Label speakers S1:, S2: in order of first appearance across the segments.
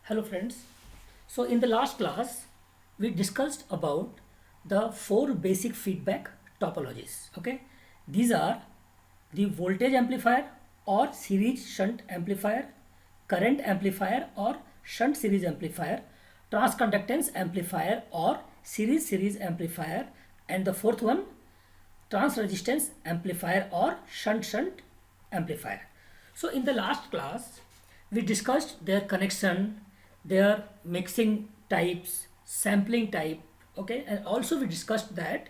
S1: Hello friends. So in the last class we discussed about the four basic feedback topologies. Okay. These are the voltage amplifier or series shunt amplifier, current amplifier or shunt series amplifier, transconductance amplifier or series amplifier, and the fourth one transresistance amplifier or shunt amplifier. So in the last class we discussed their connection, their mixing types, sampling type, okay, and also we discussed that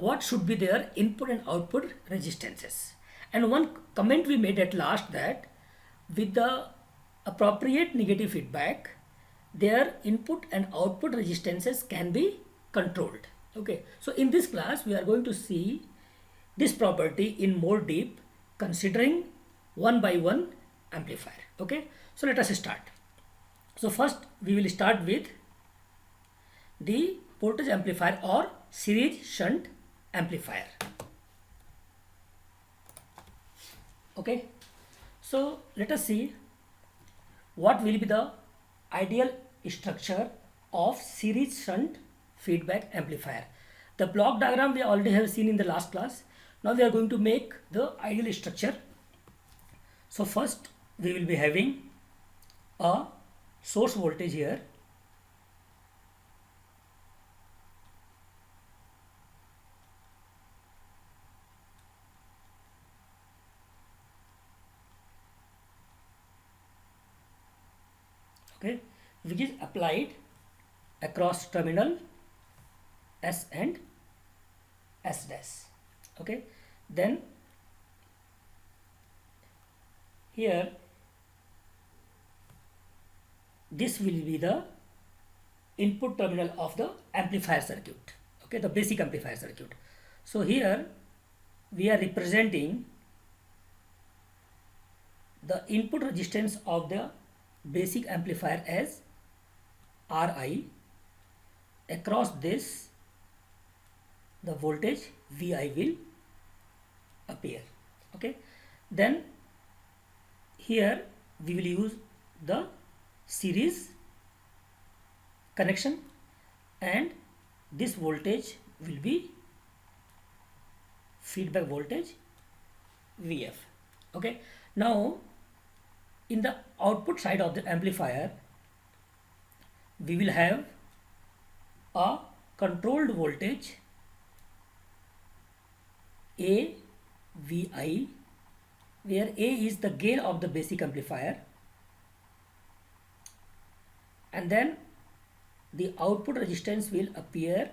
S1: what should be their input and output resistances. And one comment we made at last that with the appropriate negative feedback, their input and output resistances can be controlled. Okay, so in this class we are going to see this property in more deep, considering one by one amplifier. Okay, so let us start. So first we will start with the voltage amplifier or series shunt amplifier. Okay, so let us see what will be the ideal structure of series shunt feedback amplifier. The block diagram we already have seen in the last class. Now we are going to make the ideal structure. So first we will be having a source voltage here, okay, which is applied across terminal S and S dash. Okay, then here this will be the input terminal of the amplifier circuit, okay, the basic amplifier circuit. So here we are representing the input resistance of the basic amplifier as Ri. Across this the voltage Vi will appear. Okay, then here we will use the series connection and this voltage will be feedback voltage Vf. Okay, now in the output side of the amplifier we will have a controlled voltage AVi, where A is the gain of the basic amplifier, and then the output resistance will appear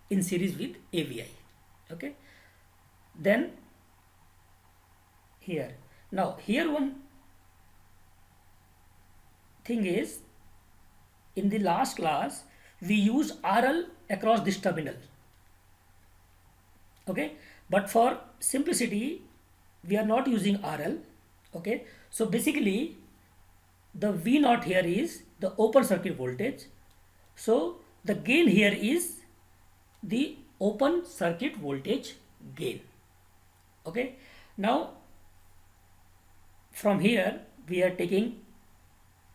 S1: in series with AVi. Okay, then here, now here one thing is, in the last class we used RL across this terminal. Okay, but for simplicity we are not using RL. Okay, so basically the V naught here is the open circuit voltage, so the gain here is the open circuit voltage gain. Okay, now from here we are taking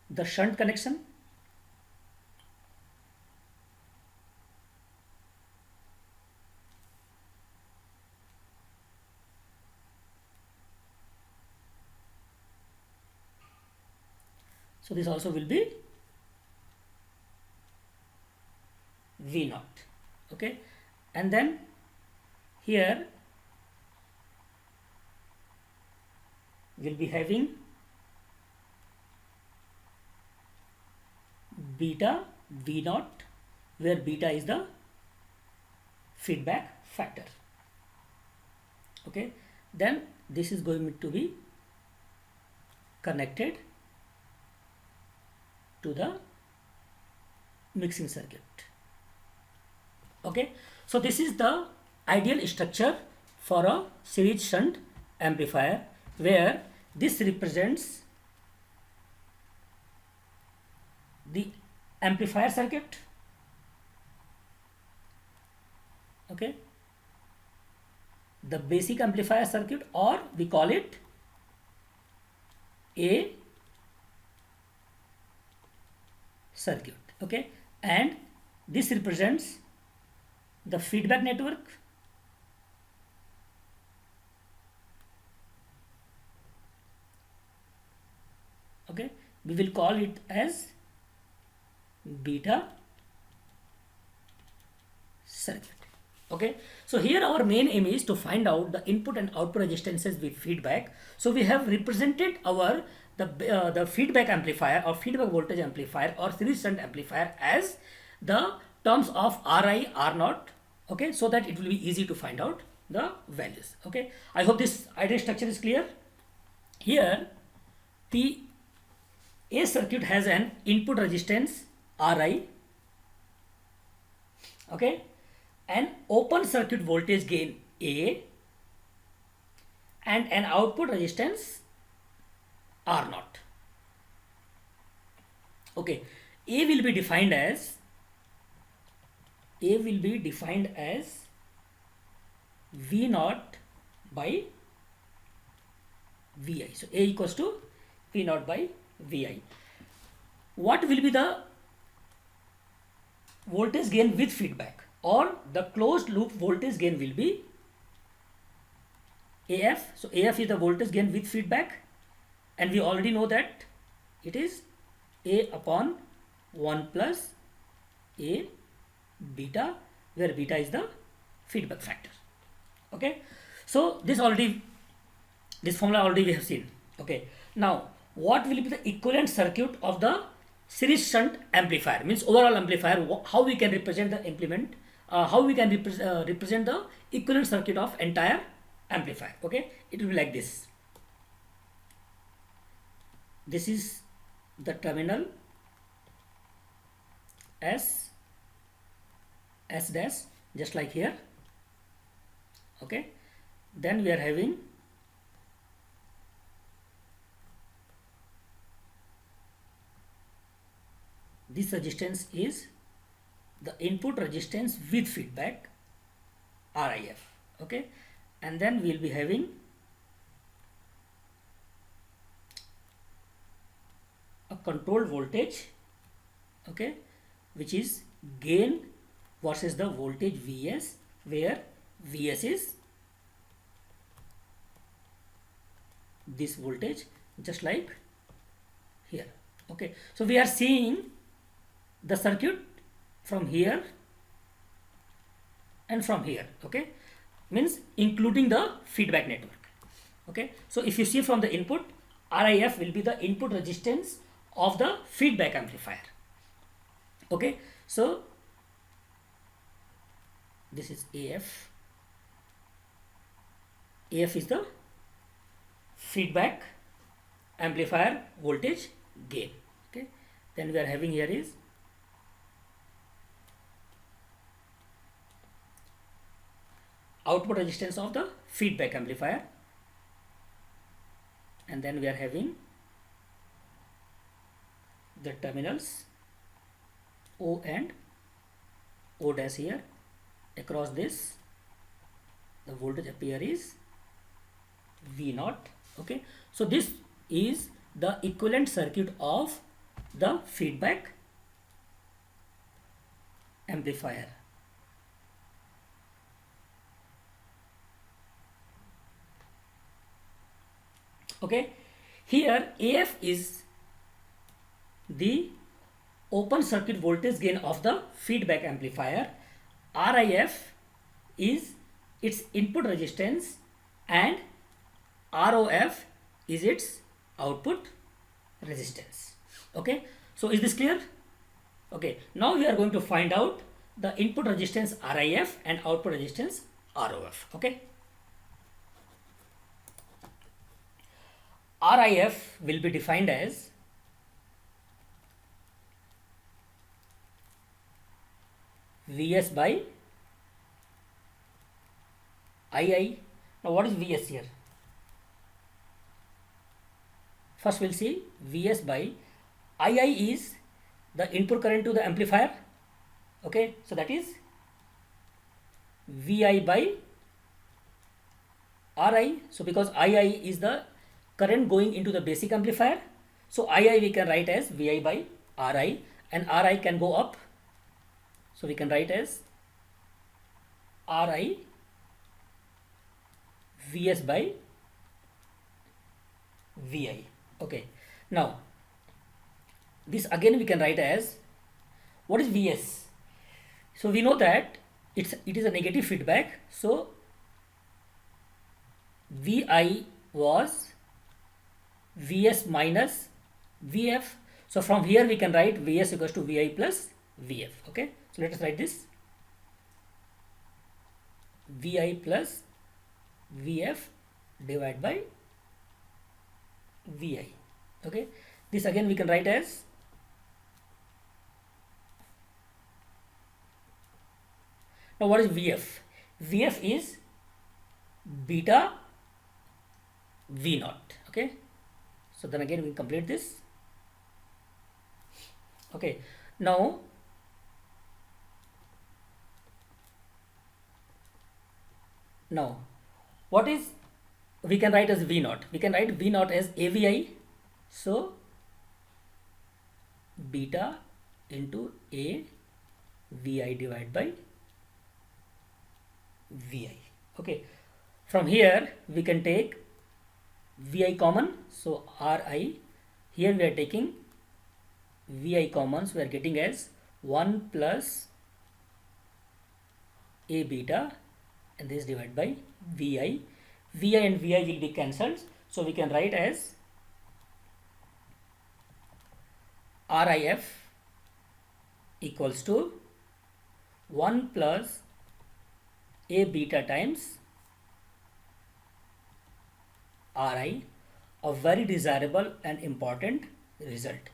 S1: the shunt connection, so this also will be V naught. Okay, and then here we'll be having beta V naught, where beta is the feedback factor. Okay, then this is going to be connected to the mixing circuit. Okay, so this is the ideal structure for a series shunt amplifier, where this represents the amplifier circuit. Okay, the basic amplifier circuit, or we call it A circuit. Okay, and this represents the feedback network. Okay, we will call it as beta circuit. Okay, so here our main aim is to find out the input and output resistances with feedback. So we have represented our the feedback amplifier or feedback voltage amplifier or series shunt amplifier as the terms of Ri, R0. Okay, so that it will be easy to find out the values. Okay, I hope this idea structure is clear. Here the A circuit has an input resistance Ri. Okay, an open circuit voltage gain A, and an output resistance R0. Okay, A will be defined as V naught by Vi. So A equals to V naught by Vi. What will be the voltage gain with feedback, or the closed loop voltage gain will be AF. So AF is the voltage gain with feedback, and we already know that it is A upon 1 plus A beta, where beta is the feedback factor. Okay, so this formula already we have seen. Okay, now what will be the equivalent circuit of the series shunt amplifier, means overall amplifier? How we can represent the implement, how we can represent the equivalent circuit of entire amplifier? Okay, it will be like this. This is the terminal S dash, just like here. Okay, then we are having this resistance is the input resistance with feedback RIF. Okay, and then we will be having a controlled voltage, okay, which is gain versus the voltage Vs, where Vs is this voltage, just like here. Okay, so we are seeing the circuit from here and from here. Okay, means including the feedback network. Okay, so if you see from the input, RIF will be the input resistance of the feedback amplifier. Okay, so this is AF. AF is the feedback amplifier voltage gain. Okay, then we are having here is output resistance of the feedback amplifier, and then we are having the terminals O and O dash here. Across this the voltage appear is V naught. Okay, so this is the equivalent circuit of the feedback amplifier. Okay, here AF is the open circuit voltage gain of the feedback amplifier. RIF is its input resistance, and ROF is its output resistance. Okay, so is this clear? Okay, now we are going to find out the input resistance RIF and output resistance ROF. Okay, RIF will be defined as Vs by II. Now what is Vs here? First we'll see Vs by II is the input current to the amplifier. Okay, so that is Vi by Ri. So because II is the current going into the basic amplifier, so II we can write as Vi by Ri, and Ri can go up. So we can write as Ri Vs by Vi. Okay. Now this again we can write as, what is Vs? So we know that it is a negative feedback. So Vi was Vs minus Vf. So from here we can write Vs equals to Vi plus Vf. Okay. So let us write this. Vi plus Vf divided by Vi. Okay. This again we can write as now what is Vf? Vf is beta V naught. Okay. So then again we complete this. Okay. Now what is, we can write as V naught. We can write V naught as AVI. So beta into AVI divided by Vi. Okay. From here we can take Vi common. So Ri, here we are taking Vi common. So we are getting as 1 plus A beta, and this divided by Vi. Vi and Vi will be cancelled. So we can write as RIF equals to 1 plus A beta times Ri, a very desirable and important result.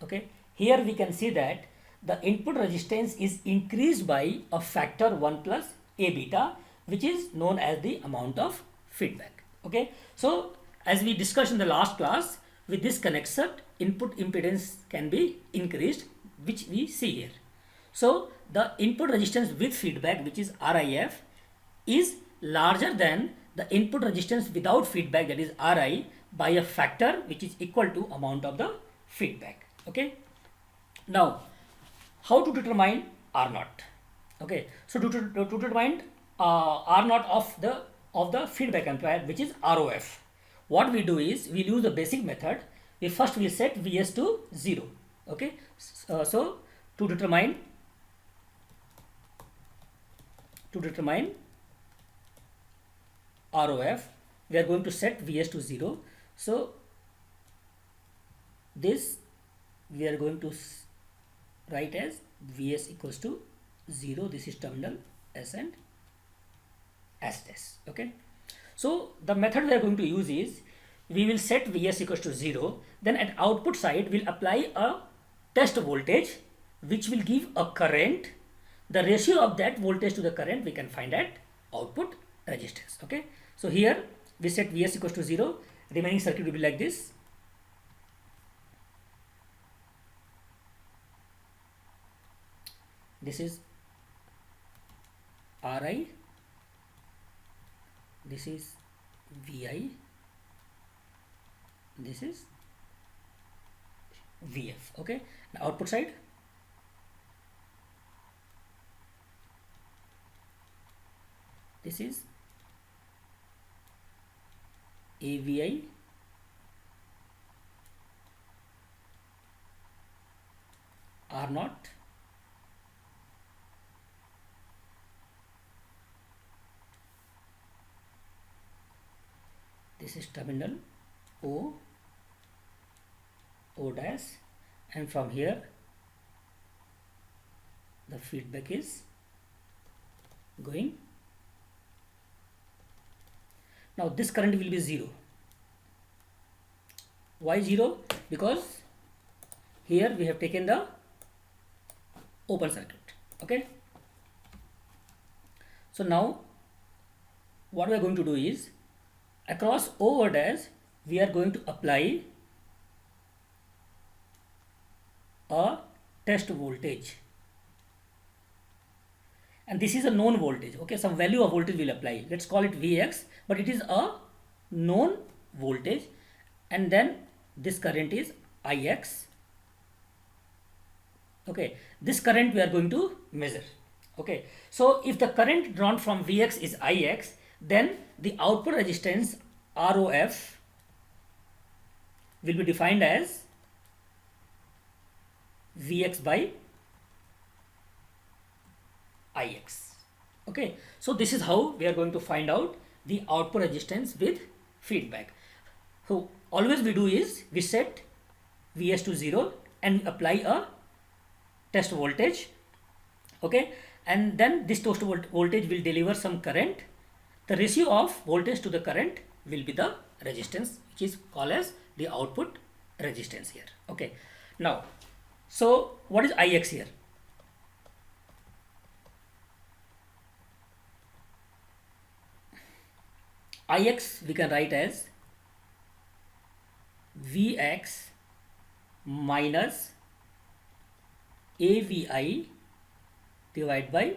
S1: Okay, here we can see that the input resistance is increased by a factor 1 plus A beta, which is known as the amount of feedback. Okay, so as we discussed in the last class, with this connection input impedance can be increased, which we see here. So the input resistance with feedback, which is RIF, is larger than the input resistance without feedback, that is Ri, by a factor which is equal to amount of the feedback. Okay. Now how to determine R naught? Okay. So to determine R naught of the feedback amplifier, which is ROF, what we do is we use the basic method. We first will set Vs to 0. Okay. So to determine ROF, we are going to set Vs to 0. So this we are going to write as Vs equals to 0. This is terminal S and S test. Okay. So the method we are going to use is, we will set Vs equals to 0. Then at output side we'll apply a test voltage which will give a current. The ratio of that voltage to the current we can find at output resistance. Okay. So here we set Vs equals to 0. Remaining circuit will be like this. This is Ri, this is Vi, this is Vf. Okay. Now output side, this is AVI, R naught, this is terminal O dash, and from here the feedback is going. Now this current will be 0. Why 0? Because here we have taken the open circuit. Okay. So now what we are going to do is, across O dash we are going to apply a test voltage, and this is a known voltage. Okay, some value of voltage will apply. Let's call it Vx, but it is a known voltage, and then this current is Ix, Okay, this current we are going to measure. Okay, so if the current drawn from Vx is Ix, then the output resistance ROF will be defined as Vx by Ix. Okay, so this is how we are going to find out the output resistance with feedback. So always we do is we set Vs to 0 and apply a test voltage. Okay, and then this test voltage will deliver some current. The ratio of voltage to the current will be the resistance, which is called as the output resistance here. Okay, now so what is Ix here? Ix we can write as Vx minus AVI divided by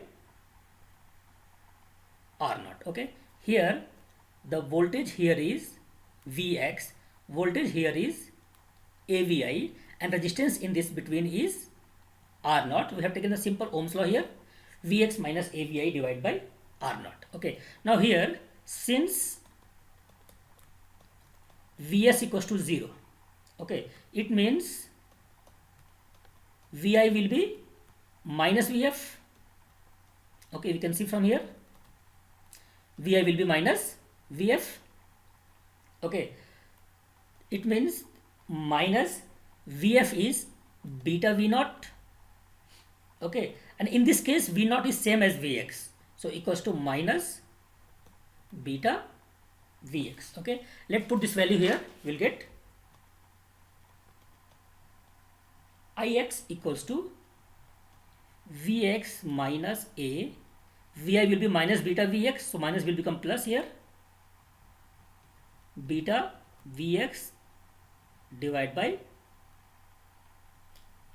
S1: R naught. Okay, here the voltage here is Vx, voltage here is AVI, and resistance in this between is R naught. We have taken the simple Ohm's law here, Vx minus AVI divided by R naught. Okay, now here since Vs equals to 0, okay, it means Vi will be minus Vf. Okay, we can see from here Vi will be minus Vf. Okay, it means minus Vf is beta V naught. Okay, and in this case V naught is same as Vx, so equals to minus beta Vx. Okay, let's put this value here. We'll get Ix equals to Vx minus A. Vi will be minus beta Vx, so minus will become plus here. Beta Vx divided by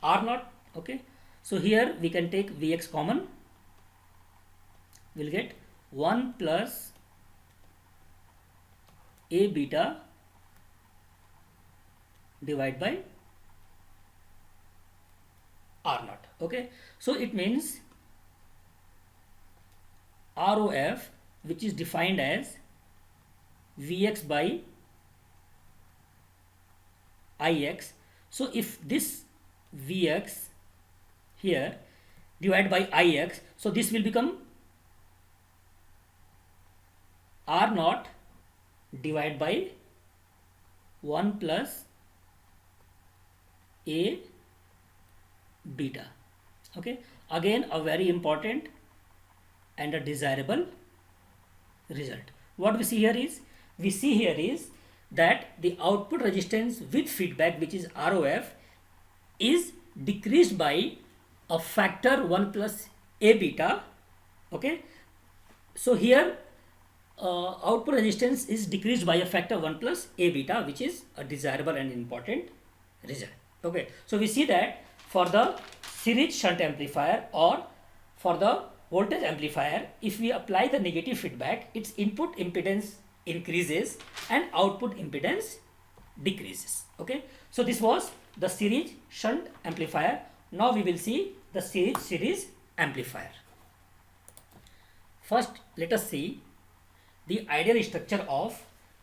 S1: R naught. Okay, so here we can take Vx common. We'll get 1 plus A beta divided by R naught. Okay, so it means ROF, which is defined as Vx by Ix. So if this Vx here divided by Ix, so this will become R naught divided by 1 plus A beta. Okay, again a very important and a desirable result. What we see here is that the output resistance with feedback, which is ROF, is decreased by a factor 1 plus A beta. Okay, so here output resistance is decreased by a factor 1 plus A beta, which is a desirable and important result. Okay, so we see that for the series shunt amplifier or for the voltage amplifier, if we apply the negative feedback, its input impedance increases and output impedance decreases. Okay, so this was the series shunt amplifier. Now we will see the series amplifier. First, let us see the ideal structure of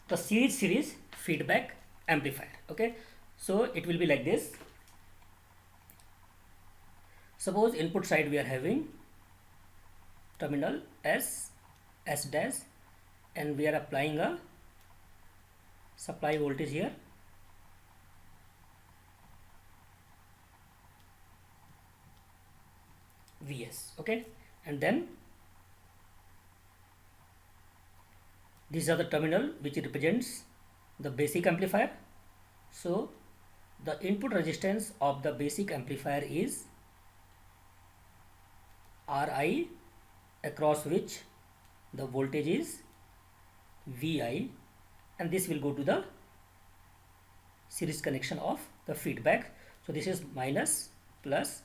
S1: the series feedback amplifier. Okay, so it will be like this. Suppose input side we are having terminal S dash, and we are applying a supply voltage here. Vs. Okay, and then these are the terminal which represents the basic amplifier. So the input resistance of the basic amplifier is Ri, across which the voltage is Vi, and this will go to the series connection of the feedback. So this is minus plus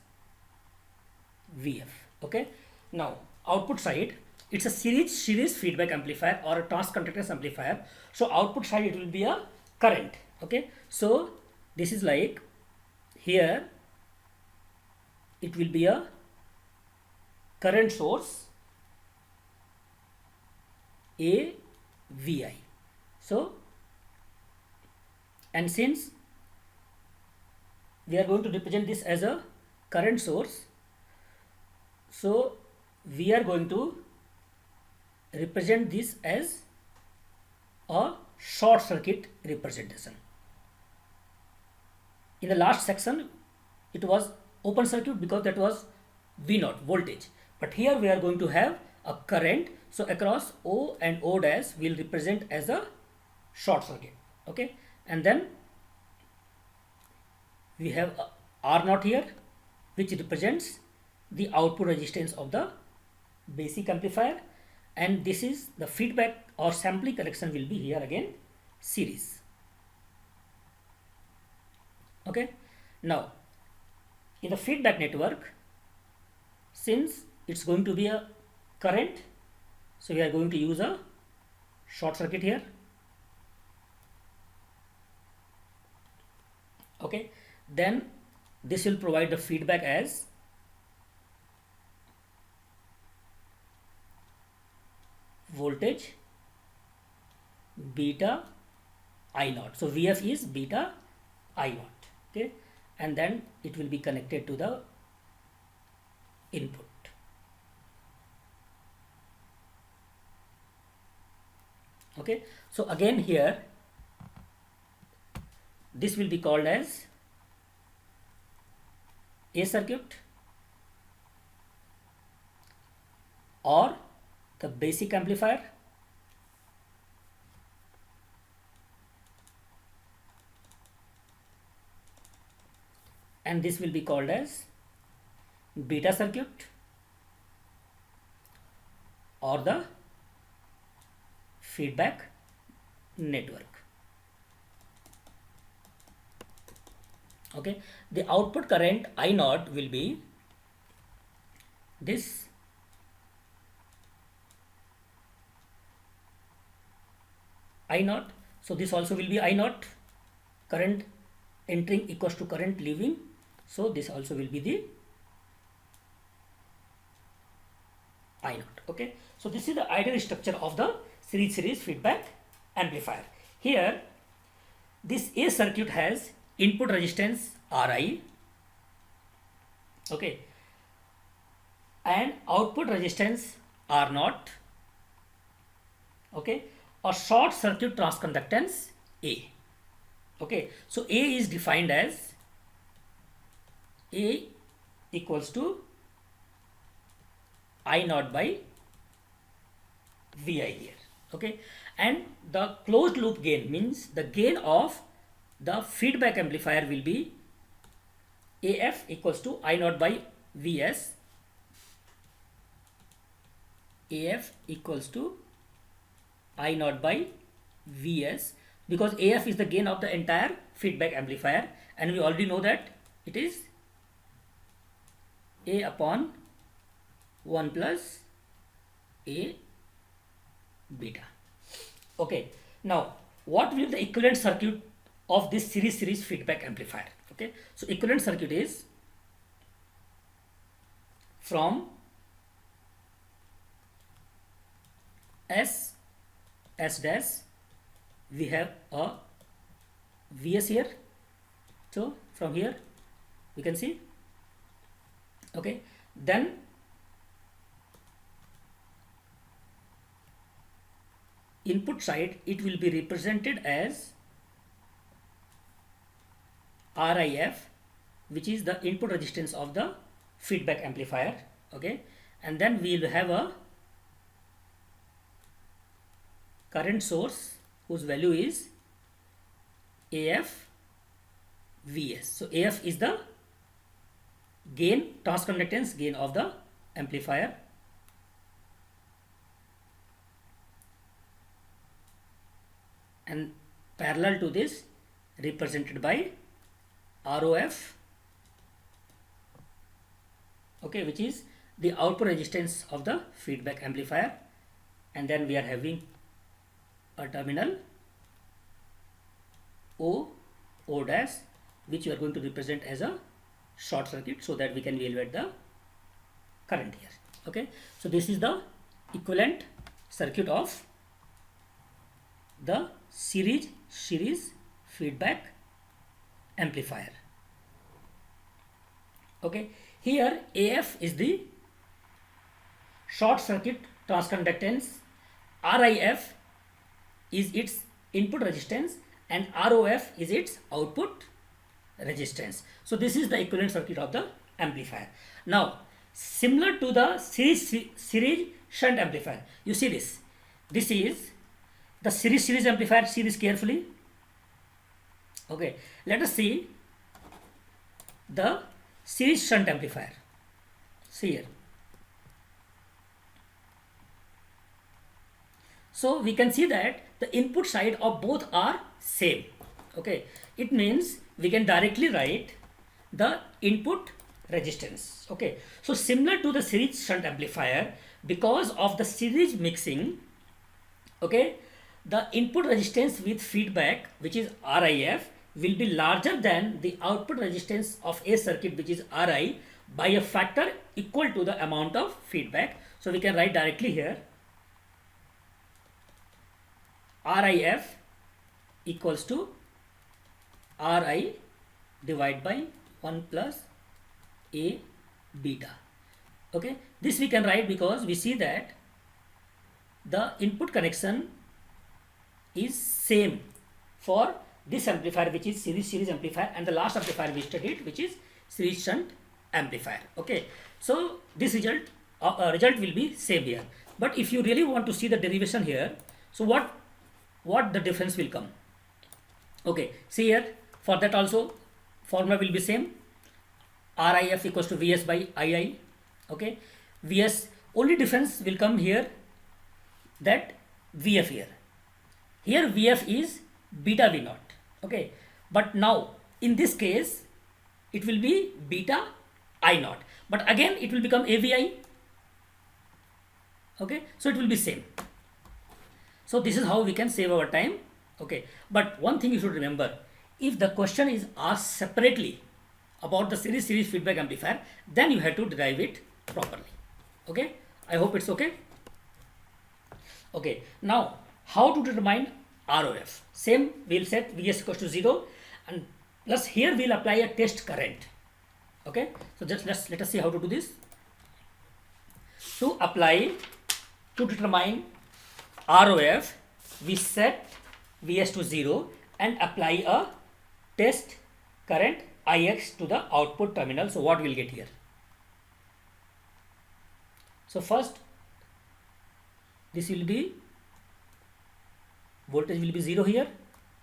S1: Vf. Okay, now output side, it's a series feedback amplifier or a transconductance amplifier. So output side it will be a current. Okay, so this is like here it will be a current source AVI. So, and since we are going to represent this as a current source, so we are going to represent this as a short circuit representation. In the last section it was open circuit because that was V0 voltage, but here we are going to have a current, so across O and O dash will represent as a short circuit. Okay, and then we have R0 here, which represents the output resistance of the basic amplifier, and this is the feedback or sampling collection will be here again series. Okay, now in the feedback network, since it's going to be a current, so we are going to use a short circuit here. Okay, then this will provide the feedback as voltage beta I naught. So VF is beta I naught. Okay, and then it will be connected to the input. Okay, so again here this will be called as A circuit or the basic amplifier, and this will be called as beta circuit or the feedback network. Okay, the output current I naught will be this I naught, so this also will be I naught, current entering equals to current leaving, so this also will be the I naught. Okay, so this is the ideal structure of the series feedback amplifier. Here this A circuit has input resistance Ri, okay, and output resistance R0, okay, or short circuit transconductance A. Okay, so A is defined as A equals to I naught by Vi here. Okay, and the closed loop gain means the gain of the feedback amplifier will be AF equals to I naught by Vs. AF equals to I naught by Vs, because AF is the gain of the entire feedback amplifier, and we already know that it is A upon 1 plus A beta. Okay, now what will be the equivalent circuit of this series feedback amplifier? Okay, so equivalent circuit is from S dash, we have a Vs here, so from here we can see. Okay, then input side it will be represented as RIF, which is the input resistance of the feedback amplifier. Okay, and then we will have a current source whose value is AF Vs. So AF is the gain, transconductance gain of the amplifier, and parallel to this represented by ROF, okay, which is the output resistance of the feedback amplifier, and then we are having a terminal O dash, which we are going to represent as a short circuit so that we can evaluate the current here. Okay, so this is the equivalent circuit of the series feedback amplifier. Okay, here AF is the short circuit transconductance, RIF is its input resistance, and ROF is its output resistance. So this is the equivalent circuit of the amplifier. Now similar to the series shunt amplifier, you see this is the series amplifier. See this carefully. Okay, let us see the series shunt amplifier. See here. So we can see that the input side of both are same. Okay, it means we can directly write the input resistance. Okay, so similar to the series shunt amplifier, because of the series mixing, okay, the input resistance with feedback, which is RIF, will be larger than the output resistance of a circuit, which is RI, by a factor equal to the amount of feedback. So we can write directly here RIF equals to RI divided by 1 plus A beta. Okay, this we can write because we see that the input connection is same for this amplifier, which is series amplifier, and the last amplifier we studied, which is series shunt amplifier. Okay, so this result will be same here. But if you really want to see the derivation here, so what the difference will come? Okay, see here, for that also formula will be same. RIF equals to VS by II. Okay, VS, only difference will come here, that VF here VF is beta V naught. Okay, but now in this case it will be beta I naught, but again it will become AVI. Okay, so it will be same. So this is how we can save our time. Okay, but one thing you should remember, if the question is asked separately about the series feedback amplifier, then you have to derive it properly. Okay, I hope it's okay. Okay, now how to determine ROF? Same, we'll set Vs equals to 0, and plus here we'll apply a test current. Okay, so just let us see how to do this. To determine ROF, we set Vs to 0 and apply a test current Ix to the output terminal. So what we'll get here? So first, this will be, voltage will be 0 here,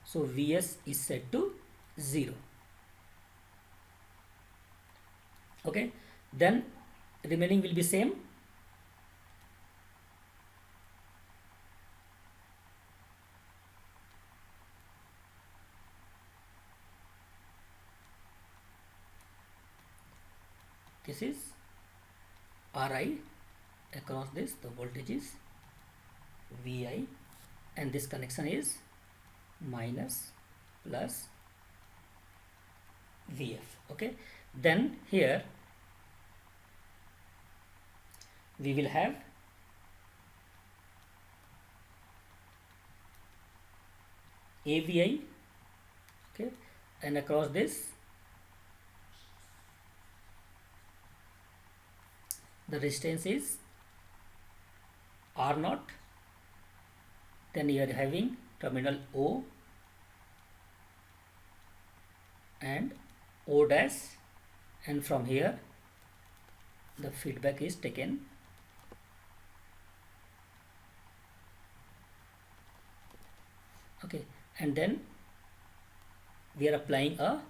S1: so Vs is set to 0. Okay, then remaining will be same. This is Ri, across this the voltage is Vi, and this connection is minus plus Vf. Okay, then here we will have AVI, okay, and across this the resistance is R0. Then you are having terminal O and O dash, and from here the feedback is taken. Okay, and then we are applying a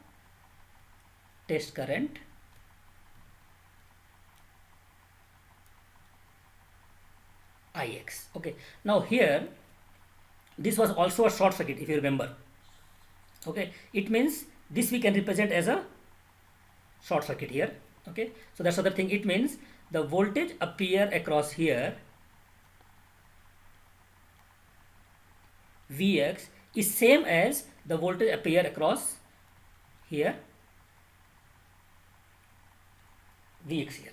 S1: test current Ix. Okay, now here this was also a short circuit, if you remember. Okay, it means this we can represent as a short circuit here. Okay, so that's other thing. It means the voltage appear across here, Vx, is same as the voltage appear across here, Vx here.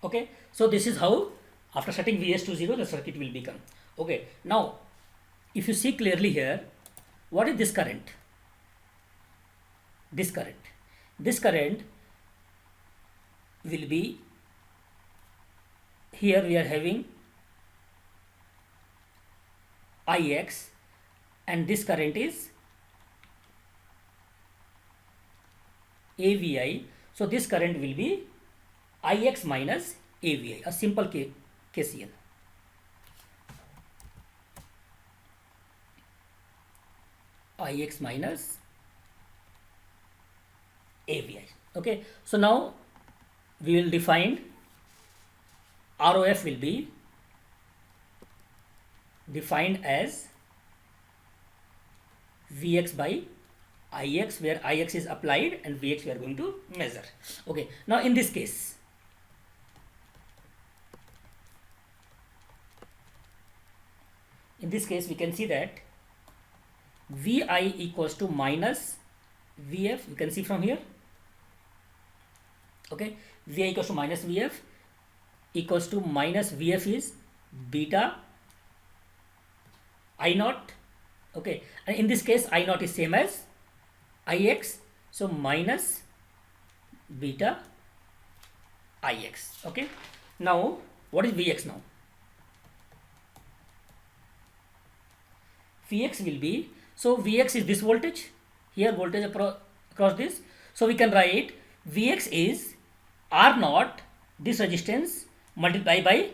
S1: Okay, so this is how after setting Vs to 0 the circuit will become. Okay, now if you see clearly here, what is this current? This current will be, here we are having Ix and this current is AVI. So this current will be Ix minus AVI, a simple KCL. Ix minus AVI. Okay, so now we will define ROF will be defined as Vx by Ix, where Ix is applied and Vx we are going to measure. Okay, now in this case, we can see that Vi equals to minus Vf, you can see from here. Okay, Vi equals to minus Vf equals to minus Vf is beta I naught. Okay, and in this case I naught is same as Ix, so minus beta Ix. Okay, now what is Vx now? Vx will be, so Vx is this voltage, here voltage across this, so we can write Vx is R naught, this resistance multiplied by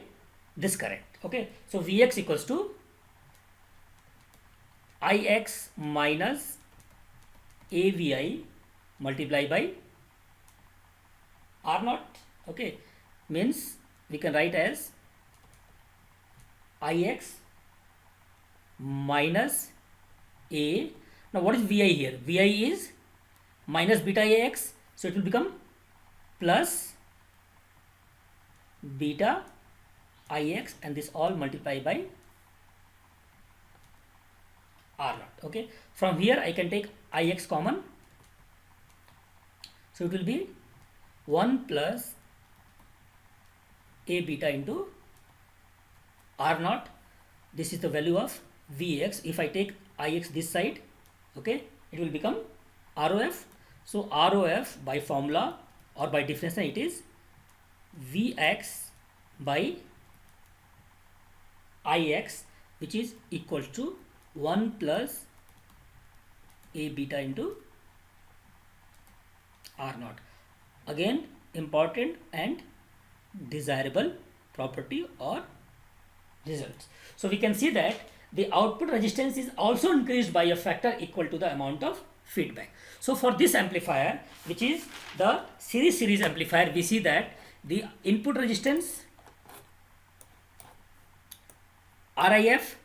S1: this current. Okay, so Vx equals to Ix minus AVI multiplied by R naught. Okay, means we can write as Ix minus A. Now what is Vi here? Vi is minus beta Ax, so it will become plus beta Ix, and this all multiplied by R naught. Okay, from here I can take Ix common, so it will be 1 plus A beta into R naught. This is the value of Vx. If I take Ix this side, okay, it will become ROF. So ROF by formula or by definition it is Vx by Ix, which is equal to 1 plus A beta into R naught. Again, important and desirable property or results. So we can see that the output resistance is also increased by a factor equal to the amount of feedback. So for this amplifier, which is the series amplifier, we see that the input resistance RIF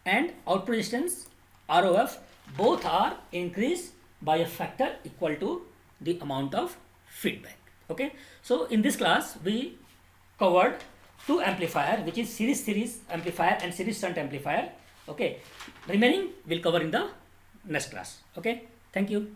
S1: and output resistance ROF both are increased by a factor equal to the amount of feedback. Okay, so in this class we covered two amplifier, which is series amplifier and series shunt amplifier. Okay, remaining we'll cover in the next class. Okay, thank you.